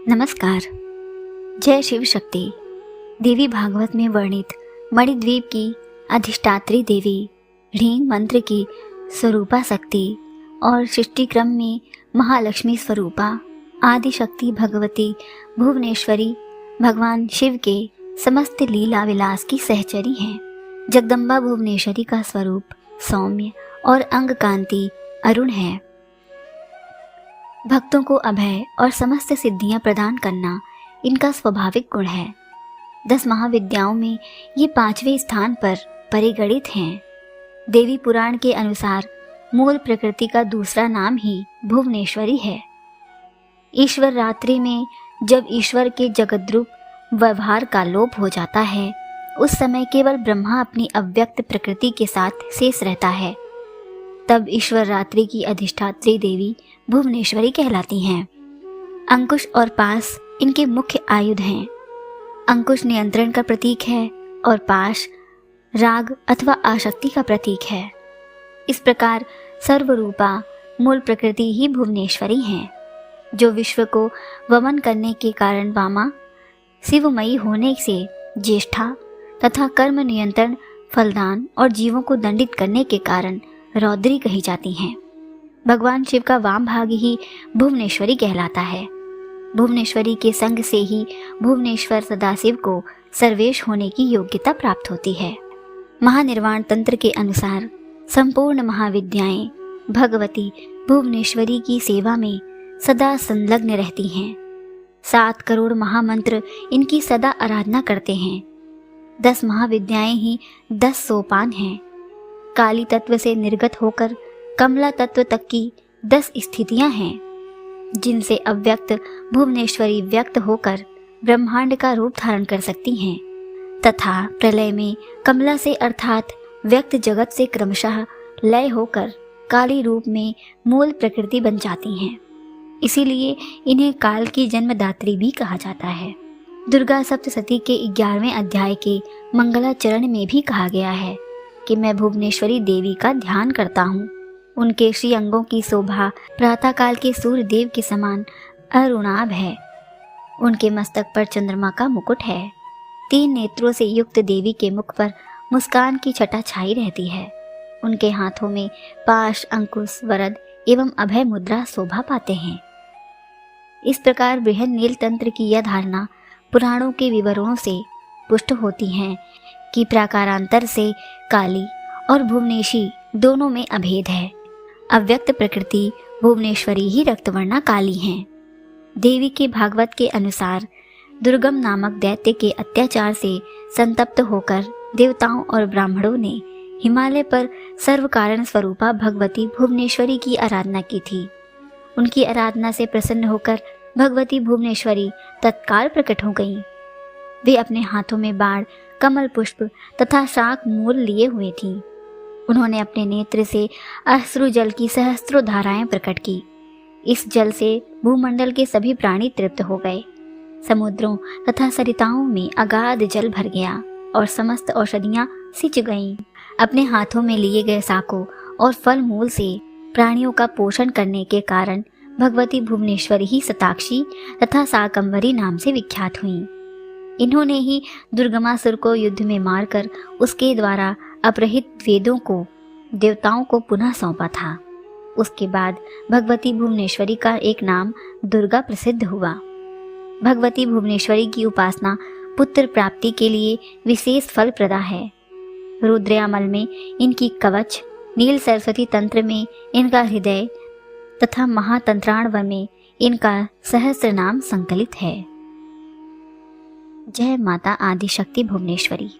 नमस्कार। जय शिव शक्ति। देवी भागवत में वर्णित मणिद्वीप की अधिष्ठात्री देवी ह्रीं मंत्र की स्वरूपा शक्ति और सृष्टि क्रम में महालक्ष्मी स्वरूपा आदि शक्ति भगवती भुवनेश्वरी भगवान शिव के समस्त लीला विलास की सहचरी हैं। जगदम्बा भुवनेश्वरी का स्वरूप सौम्य और अंग कांति अरुण है। भक्तों को अभय और समस्त सिद्धियां प्रदान करना इनका स्वाभाविक गुण है। 10 महाविद्याओं में ये 5वें स्थान पर परिगणित हैं। देवी पुराण के अनुसार मूल प्रकृति का दूसरा नाम ही भुवनेश्वरी है। ईश्वर रात्रि में जब ईश्वर के जगद्रूप व्यवहार का लोप हो जाता है, उस समय केवल ब्रह्मा अपनी अव्यक्त प्रकृति के साथ शेष रहता है। तब ईश्वर रात्रि की अधिष्ठात्री देवी भुवनेश्वरी कहलाती हैं। अंकुश और पाश इनके मुख्य आयुध हैं। अंकुश नियंत्रण का प्रतीक है और पाश राग अथवा आसक्ति का प्रतीक है। इस प्रकार सर्वरूपा मूल प्रकृति ही भुवनेश्वरी हैं, जो विश्व को वमन करने के कारण वामा, शिवमयी होने से ज्येष्ठा तथा कर्म नियंत्रण, फलदान और जीवों को दंडित करने के कारण रौद्री कही जाती हैं। भगवान शिव का वाम भाग ही भुवनेश्वरी कहलाता है। भुवनेश्वरी के संग से ही भुवनेश्वर सदाशिव को सर्वेश होने की योग्यता प्राप्त होती है। महानिर्वाण तंत्र के अनुसार संपूर्ण महाविद्याएं भगवती भुवनेश्वरी की सेवा में सदा संलग्न रहती हैं। 7 करोड़ महामंत्र इनकी सदा आराधना करते हैं। 10 महाविद्याएं ही 10 सोपान हैं। काली तत्व से निर्गत होकर कमला तत्व तक की 10 स्थितियां हैं, जिनसे अव्यक्त भुवनेश्वरी व्यक्त होकर ब्रह्मांड का रूप धारण कर सकती हैं तथा प्रलय में कमला से अर्थात व्यक्त जगत से क्रमशः लय होकर काली रूप में मूल प्रकृति बन जाती हैं। इसीलिए इन्हें काल की जन्मदात्री भी कहा जाता है। दुर्गा सप्तशती के 11वें अध्याय के मंगला चरण में भी कहा गया है कि मैं भुवनेश्वरी देवी का ध्यान करता हूँ। उनके श्री अंगों की शोभा प्रातःकाल के सूर्य देव के समान अरुणाभ है। उनके मस्तक पर चंद्रमा का मुकुट है। 3 नेत्रों से युक्त देवी के मुख पर मुस्कान की छटा छाई रहती है। उनके हाथों में पाश, अंकुश, वरद एवं अभय मुद्रा शोभा पाते हैं। इस प्रकार बृहद नील तंत्र की यह धारणा पुराणों के विवरणों से पुष्ट होती है कि प्राकारांतर से काली और भुवनेशी दोनों में अभेद है। अव्यक्त प्रकृति भुवनेश्वरी ही रक्तवर्णा काली हैं। देवी के भागवत के अनुसार दुर्गम नामक दैत्य के अत्याचार से संतप्त होकर देवताओं और ब्राह्मणों ने हिमालय पर सर्व कारण स्वरूपा भगवती भुवनेश्वरी की आराधना की थी। उनकी आराधना से प्रसन्न होकर भगवती भुवनेश्वरी तत्काल प्रकट हो गईं। वे अपने हाथों में बाण, कमल पुष्प तथा शाक मूल लिए हुए थीं। उन्होंने अपने नेत्र से अश्रु जल की सहस्त्रों धाराएं प्रकट की। इस जल से भूमंडल के सभी प्राणी तृप्त हो गए। समुद्रों तथा सरिताओं में अगाध जल भर गया और समस्त औषधियां सिंच गईं। अपने हाथों में लिए गए शाकों और फल मूल से प्राणियों का पोषण करने के कारण भगवती भुवनेश्वरी ही शताक्षी तथा शाकंभरी नाम से विख्यात हुईं। इन्होंने ही दुर्गमासुर को युद्ध में मारकर उसके द्वारा अपहृत वेदों को देवताओं को पुनः सौंपा था। उसके बाद भगवती भुवनेश्वरी का एक नाम दुर्गा प्रसिद्ध हुआ। भगवती भुवनेश्वरी की उपासना पुत्र प्राप्ति के लिए विशेष फल प्रदा है। रुद्रयामल में इनकी कवच, नील सरस्वती तंत्र में इनका हृदय तथा महातंत्राणव में इनका सहस्त्र नाम संकलित है। जय माता आदिशक्ति भुवनेश्वरी।